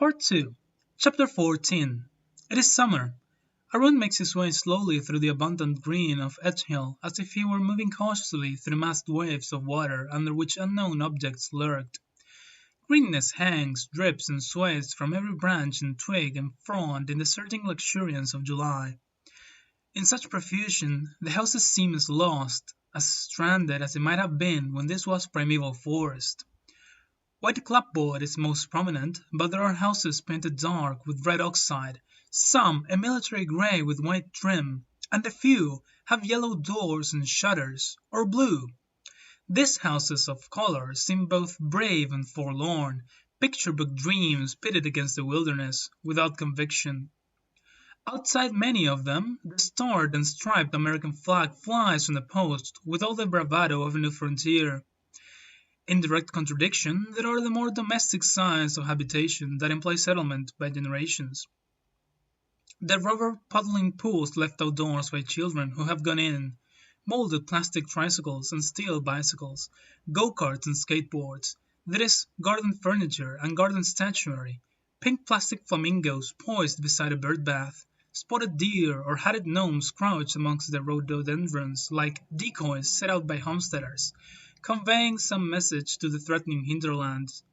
Part 2, Chapter 14. It is summer. Arun makes his way slowly through the abundant green of Edgehill, as if he were moving cautiously through massed waves of water under which unknown objects lurked. Greenness hangs, drips, and sways from every branch and twig and frond in the surging luxuriance of July. In such profusion, the houses seem as lost, as stranded as they might have been when this was primeval forest. White clapboard is most prominent, but there are houses painted dark with red oxide, some a military grey with white trim, and a few have yellow doors and shutters, or blue. These houses of colour seem both brave and forlorn, picture-book dreams pitted against the wilderness, without conviction. Outside many of them, the starred and striped American flag flies from the post with all the bravado of a new frontier. In direct contradiction, there are the more domestic signs of habitation that imply settlement by generations. The rubber puddling pools left outdoors by children who have gone in, molded plastic tricycles and steel bicycles, go-karts and skateboards. There is garden furniture and garden statuary, pink plastic flamingos poised beside a bird bath, spotted deer or hatted gnomes crouched amongst the rhododendrons like decoys set out by homesteaders, conveying some message to the threatening hinterlands.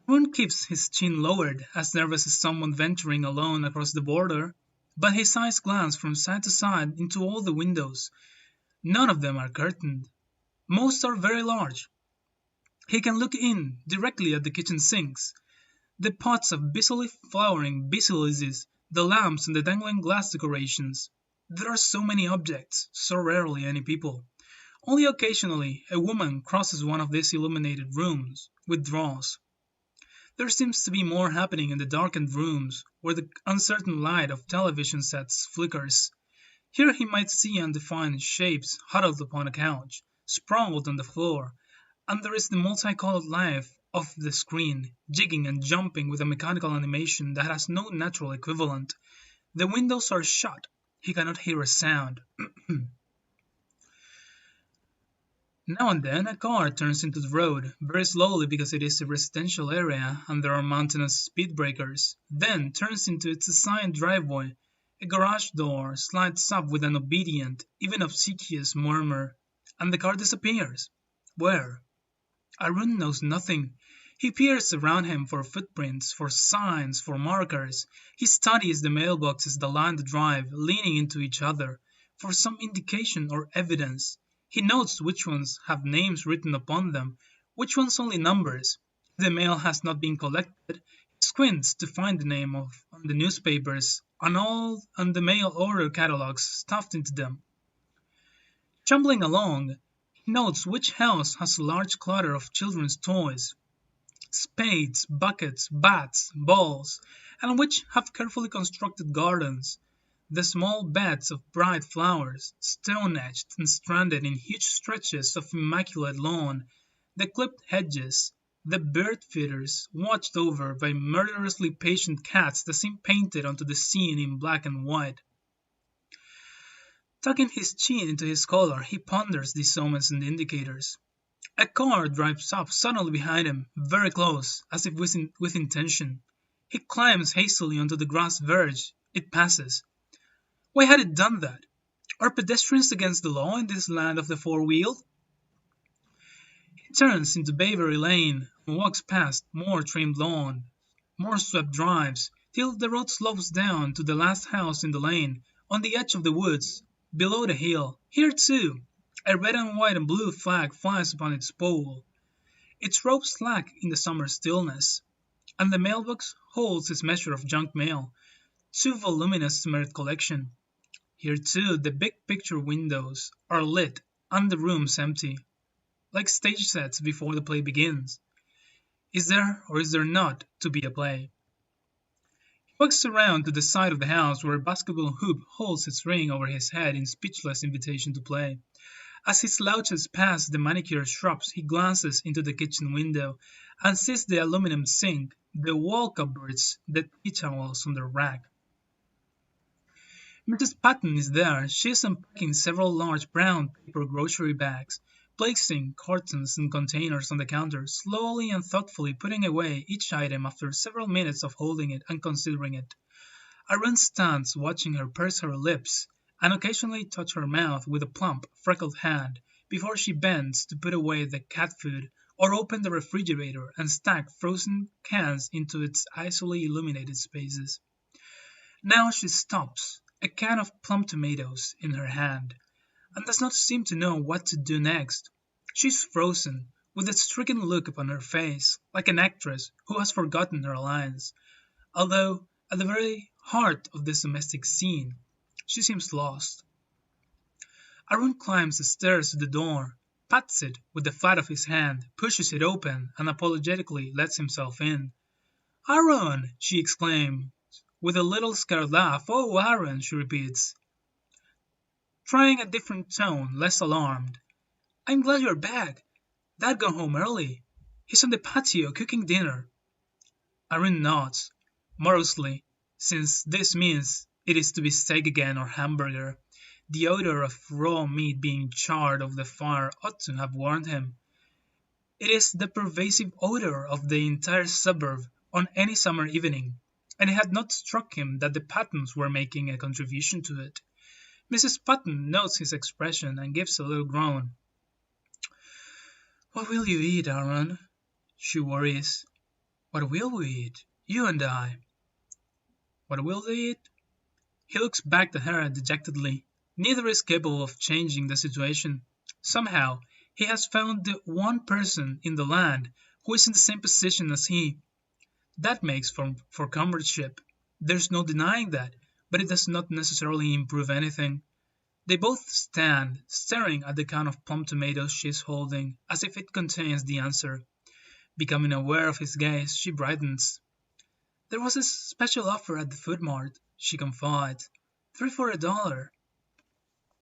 Arun keeps his chin lowered, as nervous as someone venturing alone across the border, but his eyes glance from side to side into all the windows. None of them are curtained. Most are very large. He can look in directly at the kitchen sinks, the pots of busily flowering basilisks, the lamps and the dangling glass decorations. There are so many objects, so rarely any people. Only occasionally a woman crosses one of these illuminated rooms, withdraws. There seems to be more happening in the darkened rooms, where the uncertain light of television sets flickers. Here he might see undefined shapes huddled upon a couch, sprawled on the floor, and there is the multicolored life of the screen, jigging and jumping with a mechanical animation that has no natural equivalent. The windows are shut. He cannot hear a sound. Now and then a car turns into the road, very slowly because it is a residential area and there are mountainous speed breakers, then turns into its assigned driveway. A garage door slides up with an obedient, even obsequious murmur, and the car disappears. Where? Arun knows nothing. He peers around him for footprints, for signs, for markers. He studies the mailboxes that line the drive, leaning into each other, for some indication or evidence. He notes which ones have names written upon them, which ones only numbers. If the mail has not been collected, he squints to find the name on the newspapers and the mail order catalogs stuffed into them. Stumbling along, he notes which house has a large clutter of children's toys, spades, buckets, bats, balls, and which have carefully constructed gardens. The small beds of bright flowers, stone-edged and stranded in huge stretches of immaculate lawn, the clipped hedges, the bird feeders watched over by murderously patient cats that seem painted onto the scene in black and white. Tucking his chin into his collar, he ponders these omens and indicators. A car drives up suddenly behind him, very close, as if with intention. He climbs hastily onto the grass verge. It passes. Why had it done that? Are pedestrians against the law in this land of the four-wheeled? He turns into Bayberry Lane and walks past more trimmed lawns, more swept drives, till the road slopes down to the last house in the lane, on the edge of the woods, below the hill. Here, too, a red and white and blue flag flies upon its pole. Its ropes slack in the summer stillness, and the mailbox holds its measure of junk mail, too voluminous to merit collection. Here, too, the big picture windows are lit and the rooms empty, like stage sets before the play begins. Is there or is there not to be a play? He walks around to the side of the house where a basketball hoop holds its ring over his head in speechless invitation to play. As he slouches past the manicured shrubs, he glances into the kitchen window and sees the aluminum sink, the wall cupboards, the tea towels on the rack. Mrs. Patton is there. She is unpacking several large brown paper grocery bags, placing cartons and containers on the counter, slowly and thoughtfully putting away each item after several minutes of holding it and considering it. Irene stands watching her purse her lips and occasionally touch her mouth with a plump, freckled hand before she bends to put away the cat food or open the refrigerator and stack frozen cans into its icily illuminated spaces. Now she stops, a can of plum tomatoes in her hand, and does not seem to know what to do next. She is frozen, with a stricken look upon her face, like an actress who has forgotten her lines, although at the very heart of this domestic scene, she seems lost. Aaron climbs the stairs to the door, pats it with the flat of his hand, pushes it open, and apologetically lets himself in. "Aaron!" she exclaims, with a little scared laugh. "Oh, Aaron!" she repeats, trying a different tone, less alarmed. "I'm glad you're back. Dad gone home early. He's on the patio cooking dinner." Aaron nods, morosely, since this means it is to be steak again or hamburger. The odor of raw meat being charred off the fire ought to have warned him. It is the pervasive odor of the entire suburb on any summer evening, and it had not struck him that the Pattons were making a contribution to it. Mrs. Patton notes his expression and gives a little groan. "What will you eat, Aaron?" she worries. "What will we eat? You and I." "What will they eat?" He looks back at her dejectedly. Neither is capable of changing the situation. Somehow, he has found the one person in the land who is in the same position as he. That makes for comradeship. There's no denying that, but it does not necessarily improve anything. They both stand, staring at the can of plum tomatoes she is holding, as if it contains the answer. Becoming aware of his gaze, she brightens. "There was a special offer at the food mart," she confides. "3 for $1.